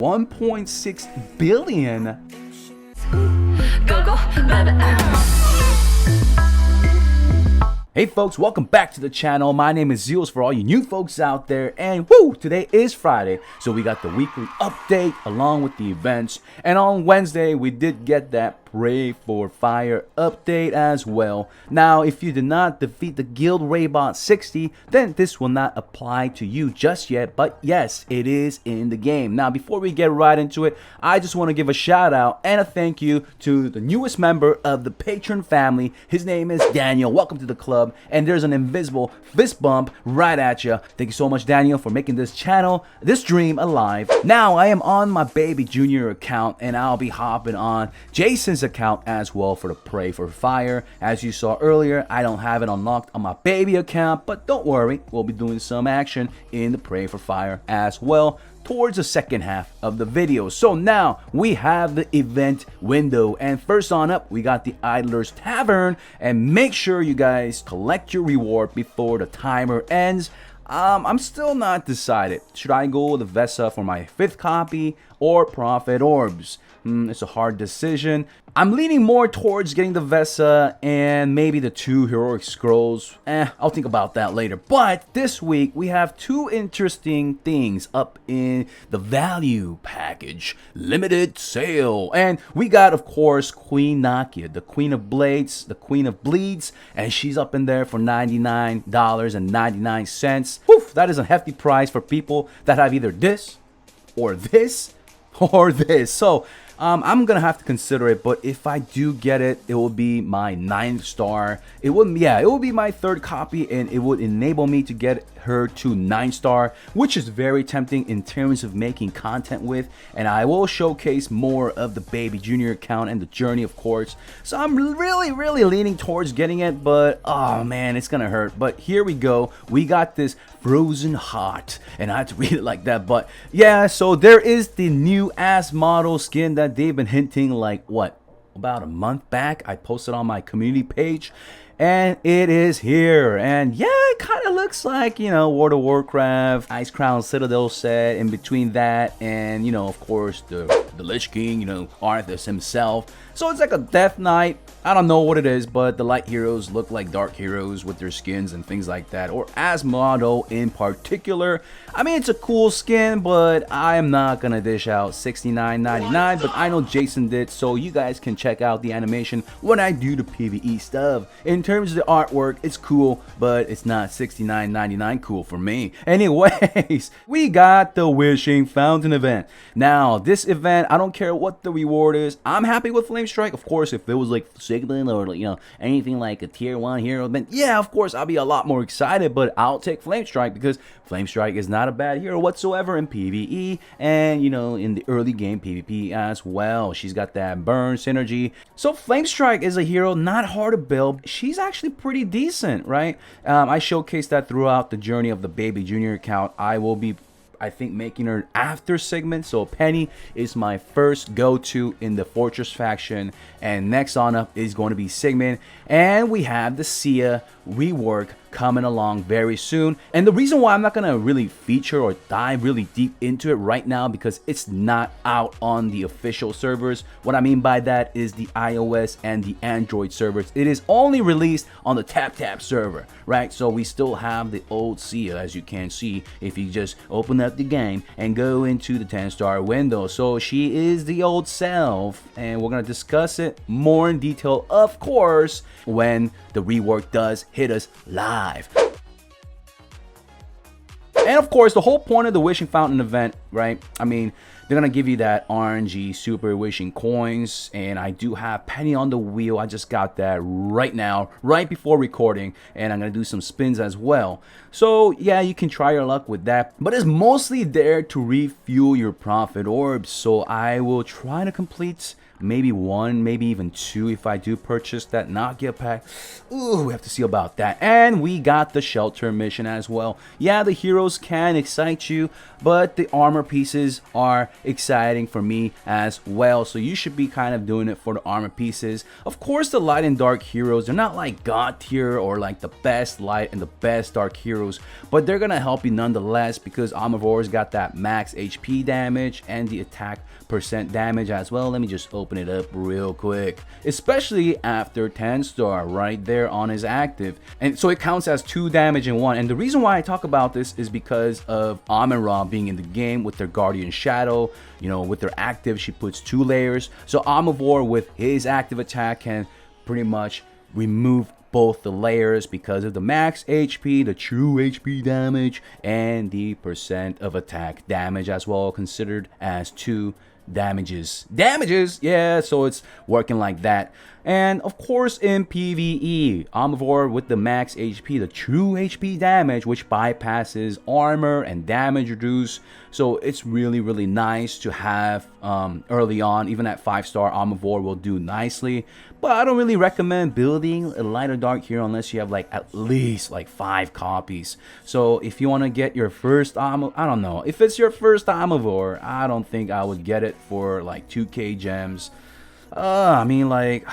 1.6 billion. Go, go, baby. Hey folks, welcome back to the channel. My name is Zeals for all you new folks out there, and woo, today is Friday, so we got the weekly update along with the events. And on Wednesday we did get that Pray for Fire update as well. Now, if you did not defeat the Guild Raybot 60, then this will not apply to you just yet, but yes, it is in the game. Now, before we get right into it, I just want to give a shout out and a thank you to the newest member of the Patron family. His name is Daniel. Welcome to the club, and there's an invisible fist bump right at you. Thank you so much, Daniel, for making this channel, this dream alive. Now, I am on my baby junior account, and I'll be hopping on Jason's account as well for the Pray for Fire. As you saw earlier, I don't have it unlocked on my baby account, but don't worry, we'll be doing some action in the Pray for Fire as well towards the second half of the video. So now we have the event window, and first on up we got the Idler's Tavern, and make sure you guys collect your reward before the timer ends. I'm still not decided. Should I go with the Vesa for my 5th copy or Prophet Orbs? It's a hard decision. I'm leaning more towards getting the Vesa and maybe the 2 Heroic Scrolls. I'll think about that later. But this week we have 2 interesting things up in the value package limited sale. And we got, of course, Queen Nakia, the Queen of Blades, the Queen of Bleeds, and she's up in there for $99.99. Woof, that is a hefty price for people that have either this or this or this. So I'm gonna have to consider it, but if I do get it, it will be my 9th star. It will be my 3rd copy, and it would enable me to get her to 9 star, which is very tempting in terms of making content with. And I will showcase more of the baby junior account and the journey, of course. So I'm really leaning towards getting it, but oh man, it's gonna hurt. But here we go. We got this Frozen Heart, and I had to read it like that. But yeah, so there is the new ass model skin that they've been hinting like what, about a month back. I posted on my community page, and it is here. And yeah, it kind of looks like, you know, World of Warcraft Ice Crown Citadel set. In between that and, you know, of course the Lich King, you know, Arthas himself. So it's like a Death Knight. I don't know what it is, but the light heroes look like dark heroes with their skins and things like that, or Asmodel in particular. I mean, it's a cool skin, but I am not gonna dish out $69.99, but I know Jason did, so you guys can check out the animation when I do the PvE stuff. In terms of the artwork, it's cool, but it's not $69.99 cool for me. Anyways, we got the Wishing Fountain event. Now, this event, I don't care what the reward is. I'm happy with Flame Strike. Of course, if it was like Sigmund or, you know, anything like a tier 1 hero event, yeah, of course I'll be a lot more excited, but I'll take Flame Strike because Flame Strike is not a bad hero whatsoever in PvE, and, you know, in the early game PvP as well. She's got that burn synergy. So Flame Strike is a hero not hard to build. She's actually pretty decent, right? I showcased that throughout the journey of the baby junior account. I will be, I think, making her after Sigmund. So Penny is my first go-to in the Fortress faction, and next on up is going to be Sigmund. And we have the Sia rework coming along very soon. And the reason why I'm not gonna really feature or dive really deep into it right now, because it's not out on the official servers. What I mean by that is the iOS and the Android servers. It is only released on the TapTap server, right? So we still have the old Sia, as you can see if you just open up the game and go into the 10-star window. So she is the old self, and we're gonna discuss it more in detail, of course, when the rework does hit us live. And of course, the whole point of the Wishing Fountain event, right? I mean, they're gonna give you that RNG super wishing coins, and I do have Penny on the wheel. I just got that right now, right before recording, and I'm gonna do some spins as well. So yeah, you can try your luck with that, but it's mostly there to refuel your Prophet Orbs. So I will try to complete maybe 1, maybe even 2 if I do purchase that Nakia pack. Ooh, we have to see about that. And we got the Shelter mission as well. Yeah, the heroes can excite you, but the armor pieces are exciting for me as well. So you should be kind of doing it for the armor pieces. Of course, the light and dark heroes, they're not like God tier or like the best light and the best dark heroes, but they're gonna help you nonetheless, because Omnivore's got that max HP damage and the attack percent damage as well. Let me just open it up real quick, especially after 10 star right there on his active, and so it counts as 2 damage in 1. And the reason why I talk about this is because of Amon-Ra being in the game with their Guardian Shadow. You know, with their active, she puts 2 layers, so Omnivore with his active attack can pretty much remove both the layers because of the max HP, the true HP damage, and the percent of attack damage as well, considered as 2 damages, yeah, so it's working like that. And of course, in PvE, Omnivore with the max HP, the true HP damage, which bypasses armor and damage reduce, so it's really nice to have early on. Even at 5-star, Omnivore will do nicely, but I don't really recommend building a light or dark hero unless you have like at least like 5 copies. So if you want to get your first I don't know, if it's your first Omnivore, I don't think I would get it for like 2k gems. I mean, like,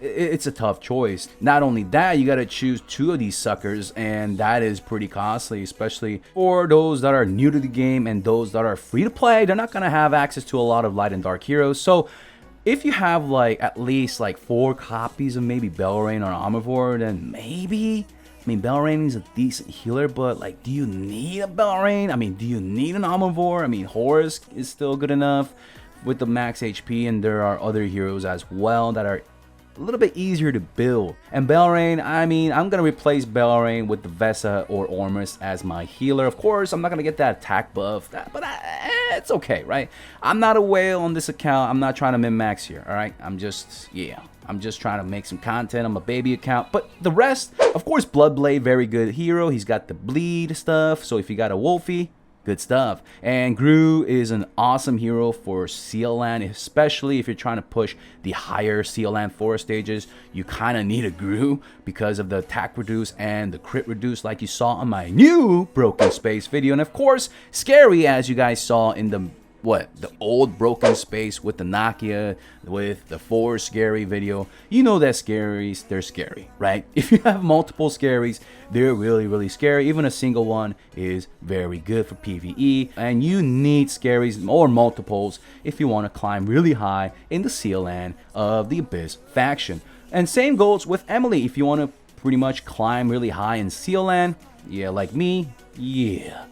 it's a tough choice. Not only that, you gotta choose 2 of these suckers, and that is pretty costly, especially for those that are new to the game and those that are free to play. They're not gonna have access to a lot of light and dark heroes. So if you have like at least like 4 copies of maybe Belrain or Omnivore, then maybe, I mean, Belrain is a decent healer, but like, do you need a Belrain? I mean, do you need an Omnivore? I mean, Horus is still good enough with the max HP, and there are other heroes as well that are a little bit easier to build. And Belrain, I mean, I'm gonna replace Belrain with the Vesa or Ormus as my healer. Of course, I'm not gonna get that attack buff, but it's okay, right? I'm not a whale on this account. I'm not trying to min-max here, all right? I'm just trying to make some content on my baby account. But the rest, of course, Bloodblade, very good hero. He's got the bleed stuff, so if you got a Wolfie, good stuff. And Gru is an awesome hero for Sealand, especially if you're trying to push the higher Sealand forest stages. You kind of need a Gru because of the attack reduce and the crit reduce, like you saw on my new Broken Space video. And of course, Scary, as you guys saw in the old Broken Space with the Nokia, with the 4 Scary video. You know that Scaries, they're scary, right? If you have multiple Scaries, they're really scary. Even a single one is very good for PvE, and you need Scaries or multiples if you want to climb really high in the Sealand of the Abyss faction. And same goes with Emily. If you want to pretty much climb really high in Sealand, yeah, like me, yeah.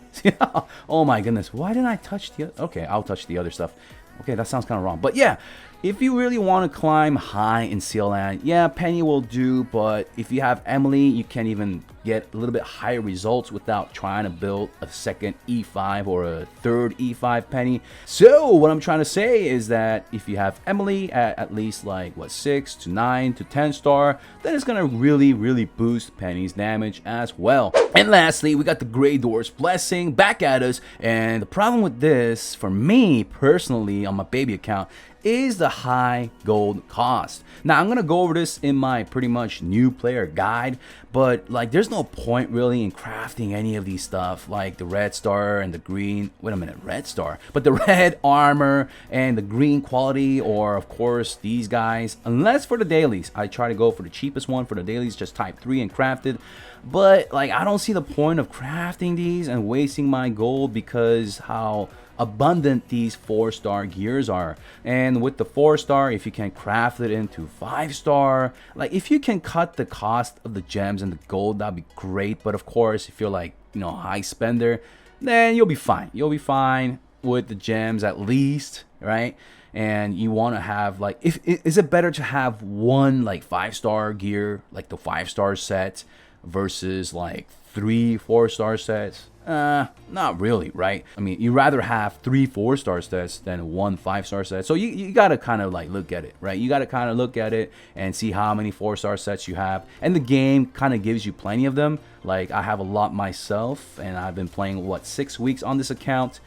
Oh my goodness, why didn't I touch the other? Okay, I'll touch the other stuff. Okay, that sounds kind of wrong, but yeah, if you really want to climb high in Sealand, yeah, Penny will do. But if you have Emily, you can even get a little bit higher results without trying to build a second E5 or a third E5 Penny. So what I'm trying to say is that if you have Emily at least like what, 6 to 9 to 10 star, then it's gonna really boost Penny's damage as well. And lastly, we got the Grey Dwarf's Blessing back at us, and the problem with this for me personally on my baby account is the high gold cost. Now I'm gonna go over this in my pretty much new player guide, but like there's no point really in crafting any of these stuff like the red star and the green, wait a minute, red star, but the red armor and the green quality, or of course these guys, unless for the dailies. I try to go for the cheapest one for the dailies, just type 3 and craft it. But like I don't see the point of crafting these and wasting my gold because how abundant these 4-star gears are. And with the 4-star, if you can craft it into 5-star, like if you can cut the cost of the gems and the gold, that'd be great. But of course, if you're like, you know, high spender, then you'll be fine. You'll be fine with the gems at least, right? And you want to have like, is it better to have one like 5-star gear, like the 5-star set, versus like 3 4-star sets? Not really, right? I mean, you rather have 3 4-star sets than 1 5-star set. So you gotta kind of like look at it, right? You gotta kind of look at it and see how many 4-star sets you have. And the game kind of gives you plenty of them. Like I have a lot myself, and I've been playing what, 6 weeks on this account.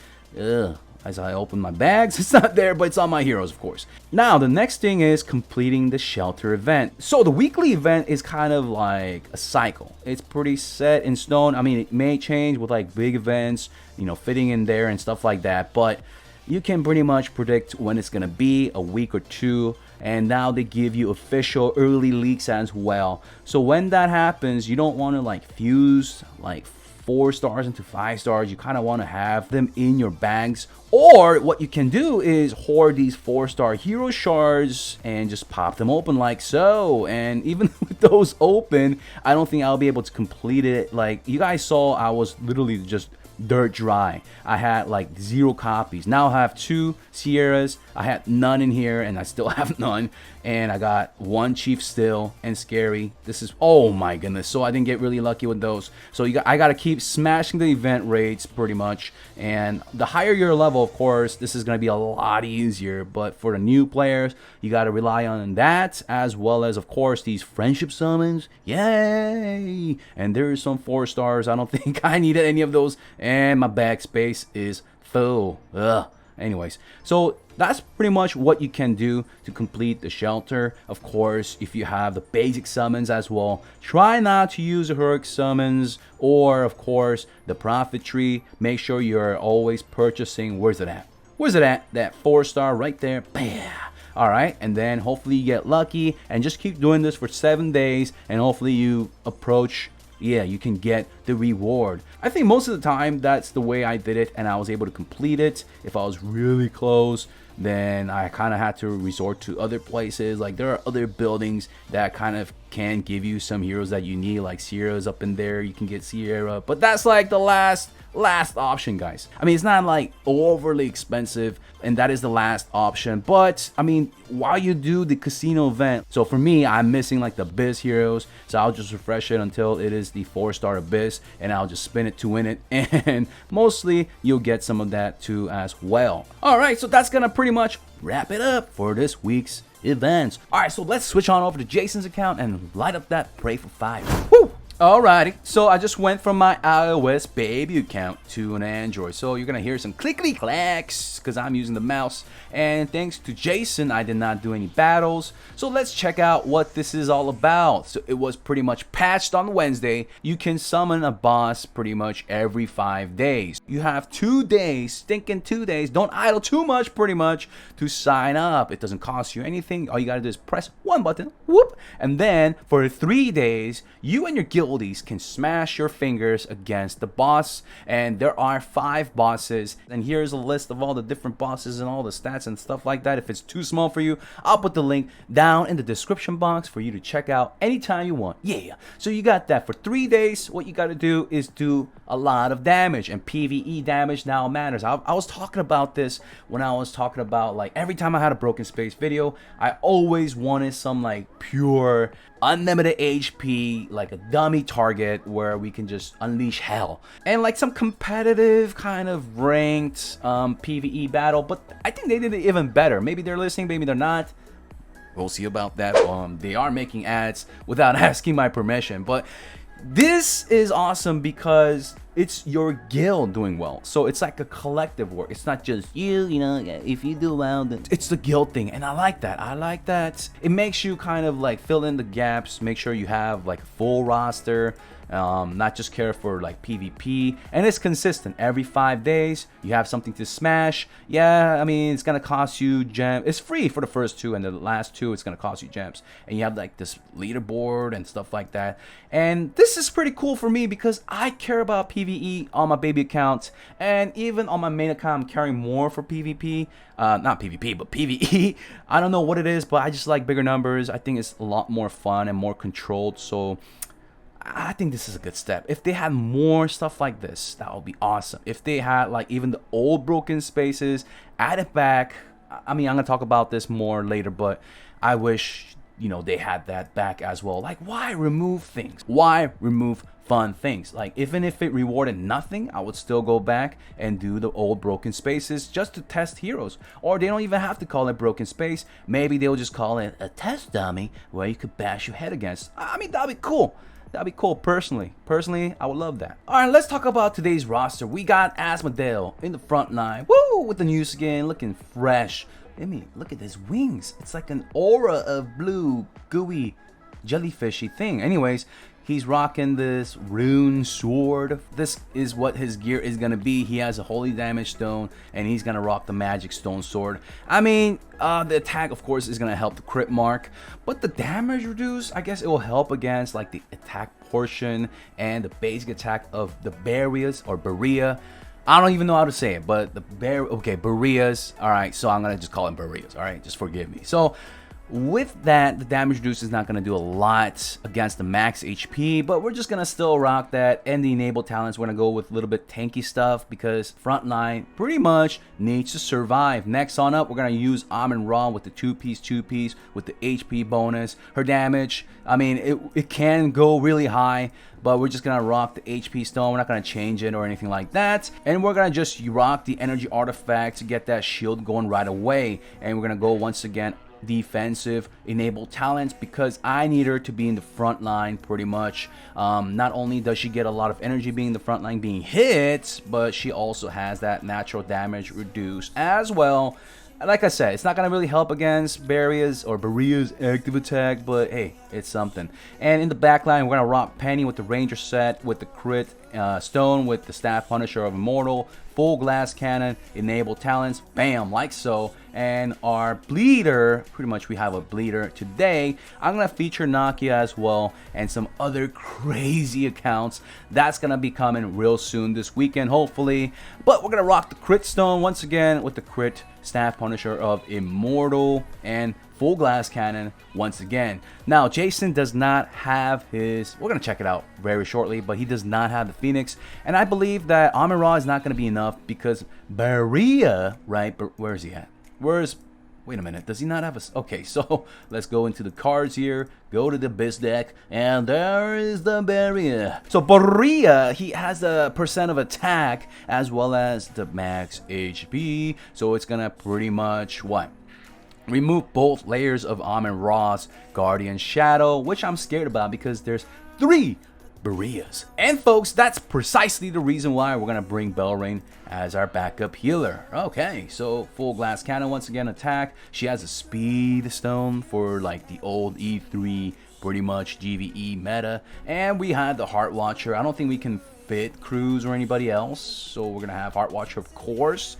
as I open my bags. It's not there, but it's on my heroes, of course. Now, the next thing is completing the shelter event. So the weekly event is kind of like a cycle. It's pretty set in stone. I mean, it may change with like big events, you know, fitting in there and stuff like that, but you can pretty much predict when it's gonna be, a week or two. And now they give you official early leaks as well. So when that happens, you don't want to like fuse like 4 stars into 5 stars. You kind of want to have them in your bags. Or what you can do is hoard these 4-star hero shards and just pop them open like so. And even with those open, I don't think I'll be able to complete it. Like you guys saw, I was literally just dirt dry. I had like 0 copies. Now I have 2 Sierras. I had none in here, and I still have none. And I got 1 Chief still and Scary. This is, oh my goodness. So I didn't get really lucky with those. So I got to keep smashing the event rates pretty much. And the higher your level, of course, this is going to be a lot easier. But for the new players, you got to rely on that, as well as, of course, these friendship summons. Yay! And there's some 4 stars. I don't think I needed any of those. And my bag space is full. Ugh. Anyways, so that's pretty much what you can do to complete the shelter. Of course, if you have the basic summons as well, try not to use the heroic summons or, of course, the profit tree. Make sure you're always purchasing. Where's it at? Where's it at? That 4-star right there. Bam! All right, and then hopefully you get lucky and just keep doing this for 7 days, and hopefully you approach, yeah, you can get the reward. I think most of the time that's the way I did it, and I was able to complete it. If I was really close, then I kind of had to resort to other places. Like there are other buildings that kind of can give you some heroes that you need, like Sierra's up in there. You can get Sierra, but that's like the last option, guys. I mean, it's not like overly expensive, and that is the last option. But I mean, while you do the casino event, so for me, I'm missing like the Abyss heroes, so I'll just refresh it until it is the 4-star Abyss, and I'll just spin it to win it, and mostly you'll get some of that too as well. All right, so that's gonna pretty much wrap it up for this week's events. All right, so let's switch on over to Jason's account and light up that Pray for Fire. Woo! Alrighty, so I just went from my iOS baby account to an Android. So you're gonna hear some clickety clacks because I'm using the mouse. And thanks to Jason, I did not do any battles. So let's check out what this is all about. So it was pretty much patched on Wednesday. You can summon a boss pretty much every 5 days. You have 2 days, stinking 2 days. Don't idle too much, pretty much, to sign up. It doesn't cost you anything. All you gotta do is press 1 button, whoop, and then for 3 days, you and your guildies can smash your fingers against the boss. And there are 5 bosses. And here's a list of all the different bosses and all the stats and stuff like that. If it's too small for you, I'll put the link down in the description box for you to check out anytime you want. Yeah, so you got that for 3 days. What you got to do is do a lot of damage, and PvE damage now matters. I was talking about this when I was talking about like every time I had a broken space video, I always wanted some like pure unlimited HP, like a dummy target where we can just unleash hell, and like some competitive kind of ranked PvE battle. But I think they did it even better. Maybe they're listening, maybe they're not. We'll see about that. They are making ads without asking my permission, but this is awesome because it's your guild doing well. So it's like a collective work. It's not just you know, if you do well, then it's the guild thing. And I like that. I like that. It makes you kind of like fill in the gaps, make sure you have like a full roster, not just care for like PvP, and it's consistent. Every 5 days you have something to smash. Yeah, I mean, it's gonna cost you gems. It's free for the first 2, and the last 2 it's gonna cost you gems, and you have like this leaderboard and stuff like that. And this is pretty cool for me because I care about PvE on my baby account, and even on my main account I'm carrying more for PvP. Not PvP, but PvE. I don't know what it is, but I just like bigger numbers. I think it's a lot more fun and more controlled. So I think this is a good step. If they had more stuff like this, that would be awesome. If they had like even the old broken spaces, add it back. I mean, I'm gonna talk about this more later, but I wish, you know, they had that back as well. Like, why remove things? Why remove fun things? Like, even if it rewarded nothing, I would still go back and do the old broken spaces just to test heroes. Or they don't even have to call it broken space. Maybe they'll just call it a test dummy where you could bash your head against. I mean, that'd be cool. That'd be cool. Personally, I would love that. All right, let's talk about today's roster. We got Asmodale in the front line. Woo! With the new skin, looking fresh. I mean, look at his wings. It's like an aura of blue, gooey, jellyfishy thing. Anyways, he's rocking this rune sword. This is what his gear is going to be. He has a holy damage stone, and he's going to rock the magic stone sword. I mean, the attack, of course, is going to help the crit mark, but the damage reduce, I guess it will help against like the attack portion and the basic attack of the Bereas or Berea. I don't even know how to say it, but the Bereas. All right, so I'm gonna just call them Bereas. All right, just forgive me. So with that, the damage reduce is not going to do a lot against the max HP, but we're just going to still rock that. And the enabled talents, we're going to go with a little bit tanky stuff because frontline pretty much needs to survive. Next on up, we're going to use Amun-Ra with the 2-piece with the HP bonus. Her damage, I mean, it can go really high, but we're just going to rock the HP stone. We're not going to change it or anything like that. And we're going to just rock the energy artifact to get that shield going right away. And we're going to go once again defensive enabled talents because I need her to be in the front line pretty much. Not only does she get a lot of energy being in the front line being hit, but she also has that natural damage reduced as well. Like I said, it's not going to really help against Berea's active attack, but hey, it's something. And in the back line, we're going to rock Penny with the Ranger set, with the crit stone, with the Staff Punisher of Immortal, full glass cannon, enabled talents, bam, like so. And our bleeder, pretty much we have a bleeder today. I'm going to feature Nakia as well and some other crazy accounts. That's going to be coming real soon this weekend, hopefully. But we're going to rock the crit stone once again with the crit Staff Punisher of Immortal and full glass cannon once again. Now, Jason does not have his, we're going to check it out very shortly, but he does not have the Phoenix. And I believe that Amun-Ra is not going to be enough because Berea, right? Where is he at? Wait a minute, does he not have a... Okay, so let's go into the cards here, go to the biz deck, and there is the Berea. So Berea, he has a percent of attack as well as the max HP, so it's gonna pretty much, what? Remove both layers of Amun-Ra's Guardian Shadow, which I'm scared about because there's 3 Bereas. And folks, that's precisely the reason why we're gonna bring Belrain as our backup healer. Okay, so full glass cannon once again attack. She has a speed stone for like the old E3 pretty much GVE meta. And we had the Heart Watcher. I don't think we can fit Cruz or anybody else, so we're gonna have Heart Watcher of course.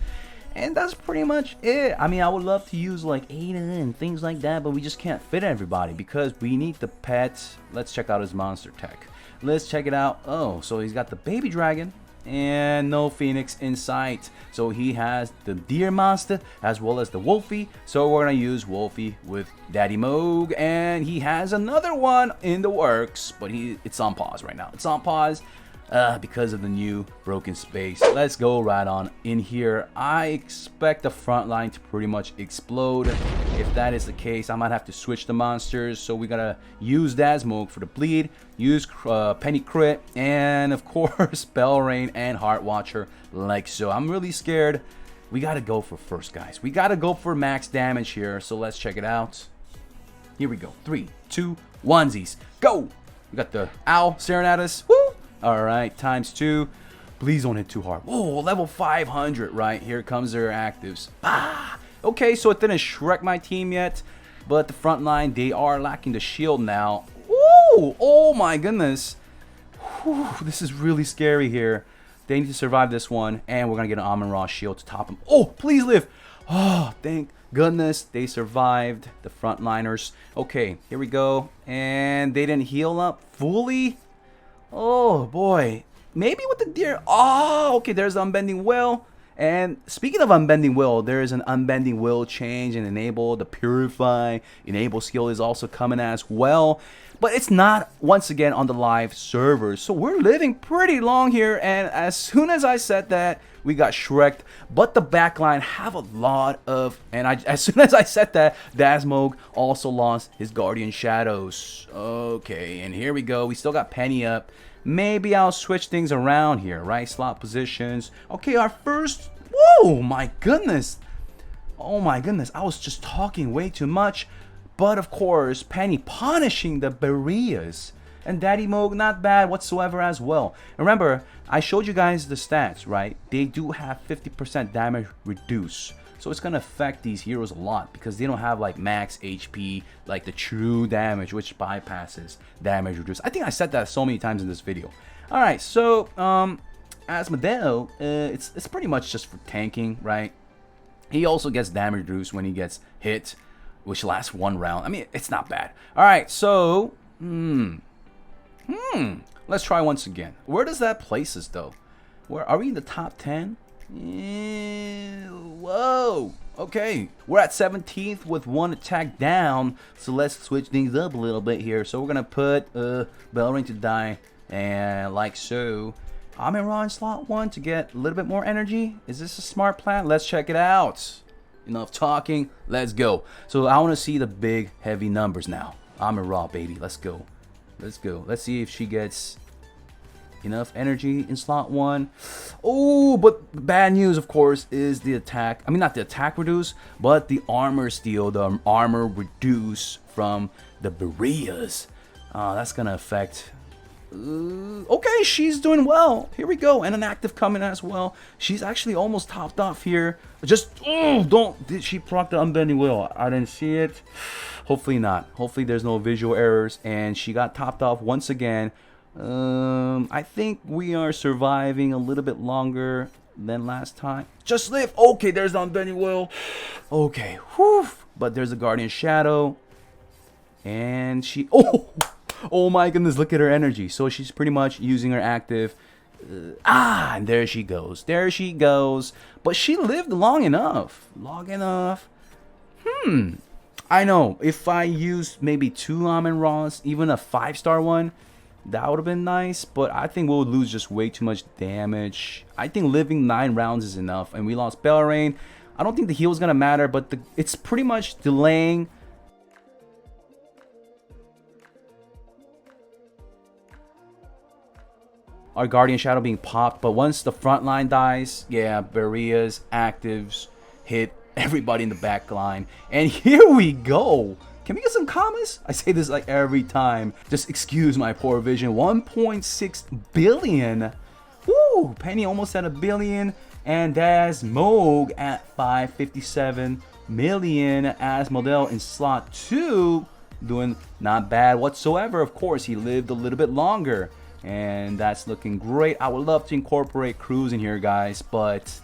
And that's pretty much it. I mean, I would love to use like Ada and things like that, but we just can't fit everybody because we need the pets. Let's check out his monster tech. Let's check it out. Oh, so he's got the baby dragon and no Phoenix in sight. So he has the deer monster as well as the Wolfie. So we're gonna use Wolfie with Daddy Moog, and he has another one in the works, but it's on pause right now. It's on pause because of the new broken space. Let's go right on in here. I expect the front line to pretty much explode. If that is the case, I might have to switch the monsters. So we gotta use Dasmoke for the bleed, use Penny Crit, and of course Belrain and Heart Watcher like so. I'm really scared. We gotta go for first, guys. We gotta go for max damage here. So let's check it out. Here we go. 3, 2, 1sies. Go! We got the owl staring at us. Woo! Alright, ×2. Please don't hit too hard. Whoa, level 500, right? Here comes their actives. Ah! Okay, so it didn't Shrek my team yet, but the front line, they are lacking the shield now. Ooh! Oh my goodness. Whew, this is really scary here. They need to survive this one, and we're going to get an Amun-Ra shield to top them. Oh, please live! Oh, thank goodness they survived, the frontliners. Okay, here we go. And they didn't heal up fully. Oh boy, maybe with the deer. Oh, okay, there's the Unbending Will. And speaking of Unbending Will, there is an Unbending Will change and enable. The Purify enable skill is also coming as well, but it's not once again on the live servers. So we're living pretty long here, and as soon as I said that, we got Shrek'd. But the backline have a lot of, and as soon as I said that, Dasmoke also lost his Guardian Shadows. Okay, and here we go. We still got Penny up. Maybe I'll switch things around here, right? Slot positions. Okay, our first. Whoa, my goodness. Oh my goodness, I was just talking way too much. But of course, Penny punishing the Bereas. And Daddy Moog, not bad whatsoever as well. Remember, I showed you guys the stats, right? They do have 50% damage reduce. So it's gonna affect these heroes a lot because they don't have like max HP, like the true damage, which bypasses damage reduce. I think I said that so many times in this video. All right, so as Medell, it's pretty much just for tanking, right? He also gets damage reduced when he gets hit, which lasts 1 round. I mean, it's not bad. All right, so let's try once again. Where does that place us though? Where are we in the top 10? Whoa. Okay, we're at 17th with 1 attack down. So let's switch things up a little bit here. So we're gonna put Bellring to die, and like so. Amin-Ra in slot 1 to get a little bit more energy. Is this a smart plan? Let's check it out. Enough talking, let's go. So I want to see the big heavy numbers now. Amin-Ra, baby, let's go. Let's go. Let's see if she gets enough energy in slot 1. Oh, but bad news, of course, is the attack. I mean, not the attack reduce, but the armor steal, the armor reduce from the Bereas. That's gonna affect. Okay, she's doing well. Here we go, and an active coming as well. She's actually almost topped off here. Just did she proc the unbending will? I didn't see it. Hopefully not. Hopefully there's no visual errors, and she got topped off once again. I think we are surviving a little bit longer than last time. Just live. Okay, there's the unbending will. Okay, whew. But there's a guardian shadow, and she. Oh my goodness, look at her energy. So she's pretty much using her active. And there she goes. There she goes. But she lived long enough. Long enough. I know. If I used maybe 2 Amin-Ras, even a 5-star one, that would have been nice. But I think we'll lose just way too much damage. I think living 9 rounds is enough. And we lost Bellring. I don't think the heal is going to matter. But it's pretty much delaying our Guardian Shadow being popped. But once the front line dies, yeah, Bereas, actives, hit everybody in the back line. And here we go. Can we get some commas? I say this like every time. Just excuse my poor vision. 1.6 billion. Woo! Penny almost at 1 billion. And as Moog at 557 million. As Model in slot 2, doing not bad whatsoever. Of course, he lived a little bit longer. And that's looking great. I would love to incorporate Cruz in here, guys, but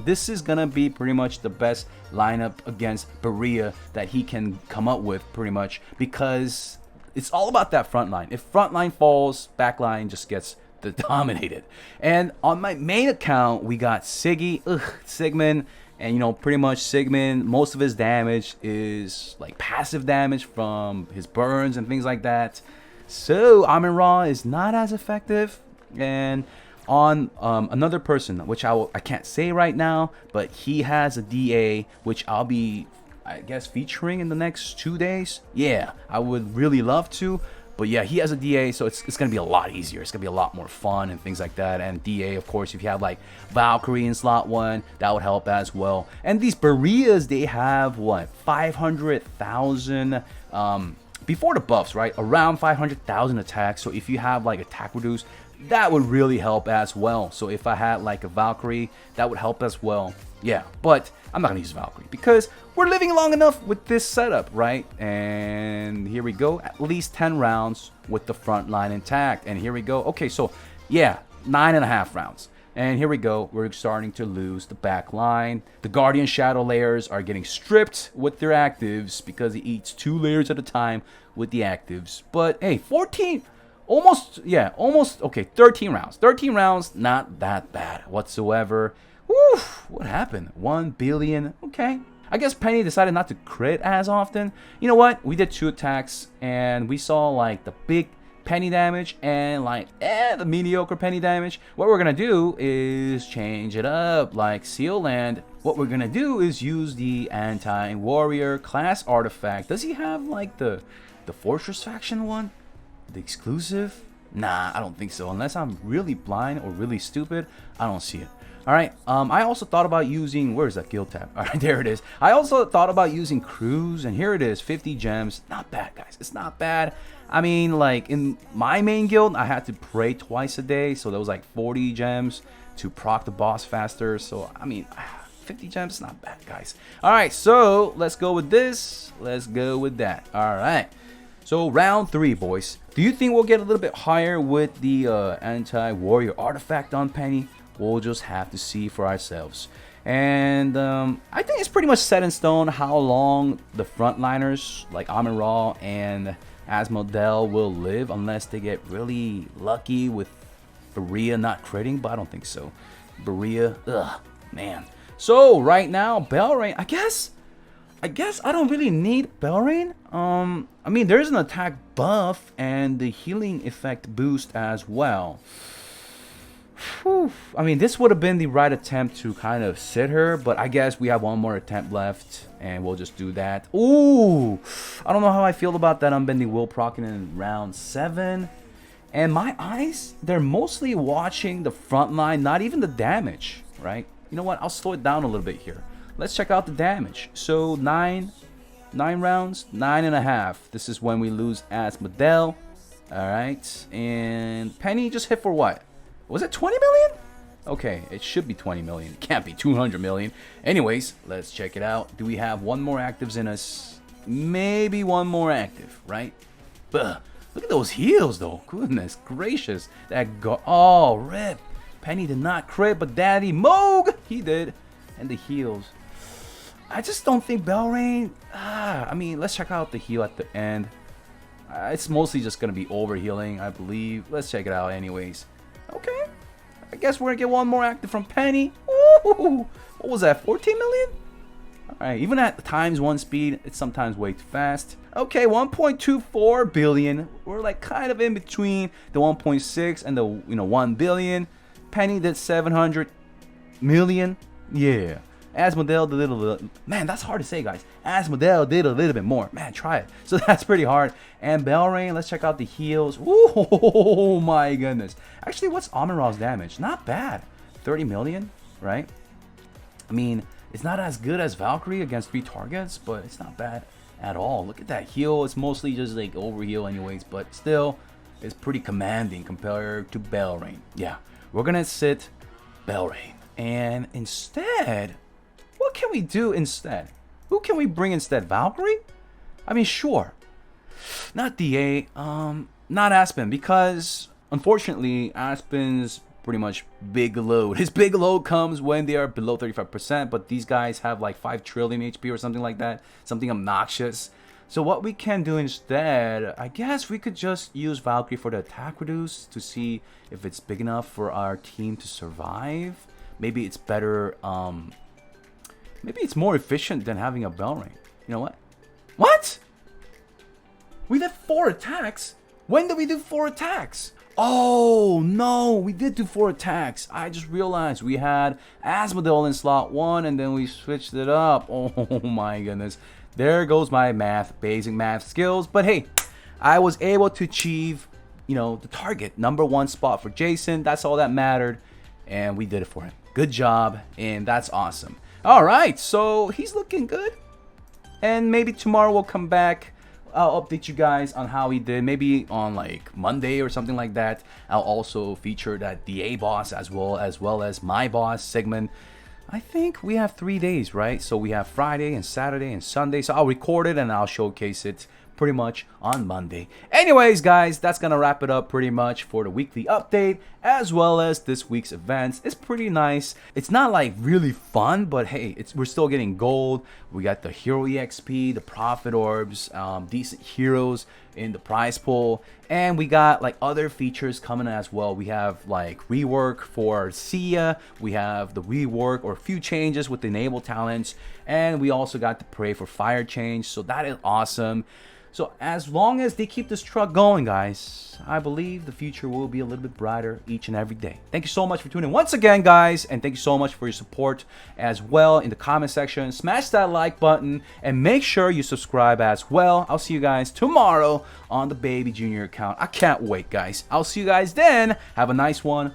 this is gonna be pretty much the best lineup against Berea that he can come up with, pretty much, because it's all about that front line. If front line falls, back line just gets dominated. And on my main account, we got Siggy Sigmund, and you know, pretty much Sigmund, most of his damage is like passive damage from his burns and things like that. So Amin-Ra is not as effective. And on another person, which I can't say right now, but he has a DA, which I'll be, I guess, featuring in the next 2 days. Yeah, I would really love to. But yeah, he has a DA, so it's going to be a lot easier. It's going to be a lot more fun and things like that. And DA, of course, if you have like Valkyrie in slot 1, that would help as well. And these Bereas, they have what, 500,000 before the buffs, right? Around 500,000 attacks. So if you have like attack reduce, that would really help as well. So if I had like a Valkyrie, that would help as well. Yeah, but I'm not gonna use Valkyrie because we're living long enough with this setup, right? And here we go, at least 10 rounds with the front line intact. And here we go. Okay, so yeah, 9.5 rounds. And here we go, we're starting to lose the back line. The Guardian Shadow layers are getting stripped with their actives because he eats 2 layers at a time with the actives. But hey, 14, almost, okay, 13 rounds. 13 rounds, not that bad whatsoever. Woof, what happened? 1 billion, okay. I guess Penny decided not to crit as often. You know what? We did 2 attacks and we saw like the big Penny damage and like the mediocre Penny damage. What we're gonna do is change it up like Seal Land. What we're gonna do is use the anti-warrior class artifact. Does he have like the Fortress faction one? The exclusive? Nah, I don't think so. Unless I'm really blind or really stupid, I don't see it. All right. I also thought about using, where is that guild tab? All right, there it is. I also thought about using Cruise, and here it is, 50 gems. Not bad, guys. It's not bad. I mean, like in my main guild, I had to pray twice a day, so that was like 40 gems to proc the boss faster. So I mean, 50 gems, not bad, guys. All right, so let's go with this. Let's go with that. All right. So round 3, boys. Do you think we'll get a little bit higher with the anti-warrior artifact on Penny? We'll just have to see for ourselves. And I think it's pretty much set in stone how long the frontliners like Amon-Ra and Asmodel will live, unless they get really lucky with Berea not critting, but I don't think so. Berea, ugh, man. So right now, Belrain, I guess I don't really need Belrain. I mean, there's an attack buff and the healing effect boost as well. Whew. I mean, this would have been the right attempt to kind of sit her, but I guess we have one more attempt left, and we'll just do that. Ooh, I don't know how I feel about that Unbending Will proccing in round 7. And my eyes, they're mostly watching the front line, not even the damage, right? You know what? I'll slow it down a little bit here. Let's check out the damage. So 9 rounds, 9.5. This is when we lose Asmodel. All right, and Penny just hit for what? Was it 20 million? Okay, it should be 20 million. It can't be 200 million. Anyways, let's check it out. Do we have one more actives in us? Maybe one more active, right? But look at those heals, though. Goodness gracious. Oh, rip. Penny did not crit, but Daddy Moog, he did. And the heals. I just don't think Belrain. I mean, let's check out the heal at the end. It's mostly just going to be overhealing, I believe. Let's check it out anyways. Okay, I guess we're gonna get one more active from Penny. Ooh, what was that, 14 million? Alright, even at ×1 speed, it's sometimes way too fast. Okay, 1.24 billion. We're like kind of in between the 1.6 and the 1 billion. Penny did 700 million. Yeah. Asmodel did a little, man, that's hard to say, guys. Asmodel did a little bit more. Man, try it. So that's pretty hard. And Belrain, let's check out the heals. Oh my goodness. Actually, what's Amon-Ra's damage? Not bad. 30 million, right? I mean, it's not as good as Valkyrie against 3 targets, but it's not bad at all. Look at that heal. It's mostly just like overheal anyways, but still, it's pretty commanding compared to Belrain. Yeah, we're gonna sit Belrain. And instead, what can we do instead? Who can we bring instead? Valkyrie? I mean, sure. Not DA. Not Aspen, because unfortunately, Aspen's pretty much big load. His big load comes when they are below 35%, but these guys have like 5 trillion HP or something like that. Something obnoxious. So what we can do instead, I guess we could just use Valkyrie for the attack reduce to see if it's big enough for our team to survive. Maybe it's better, maybe it's more efficient than having a Belrain. You know what? What? We did 4 attacks? When did we do 4 attacks? Oh, no, we did do 4 attacks. I just realized we had Asmodel in slot 1 and then we switched it up. Oh my goodness. There goes my basic math skills. But hey, I was able to achieve, the target. #1 spot for Jason. That's all that mattered. And we did it for him. Good job. And that's awesome. All right, so he's looking good. And maybe tomorrow we'll come back. I'll update you guys on how he did. Maybe on like Monday or something like that. I'll also feature that DA boss as well as my boss, Sigmund. I think we have 3 days, right? So we have Friday and Saturday and Sunday. So I'll record it and I'll showcase it pretty much on Monday. Anyways, guys, that's gonna wrap it up pretty much for the weekly update as well as this week's events. It's pretty nice. It's not like really fun, but hey, we're still getting gold. We got the hero EXP, the profit orbs, decent heroes in the prize pool, and we got like other features coming as well. We have like rework for Sia, we have the rework or a few changes with the enable talents, and we also got the pray for fire change. So that is awesome. So as long as they keep this truck going, guys, I believe the future will be a little bit brighter each and every day. Thank you so much for tuning in once again, guys, and thank you so much for your support as well in the comment section. Smash that like button and make sure you subscribe as well. I'll see you guys tomorrow on the Baby Junior account. I can't wait, guys. I'll see you guys then. Have a nice one.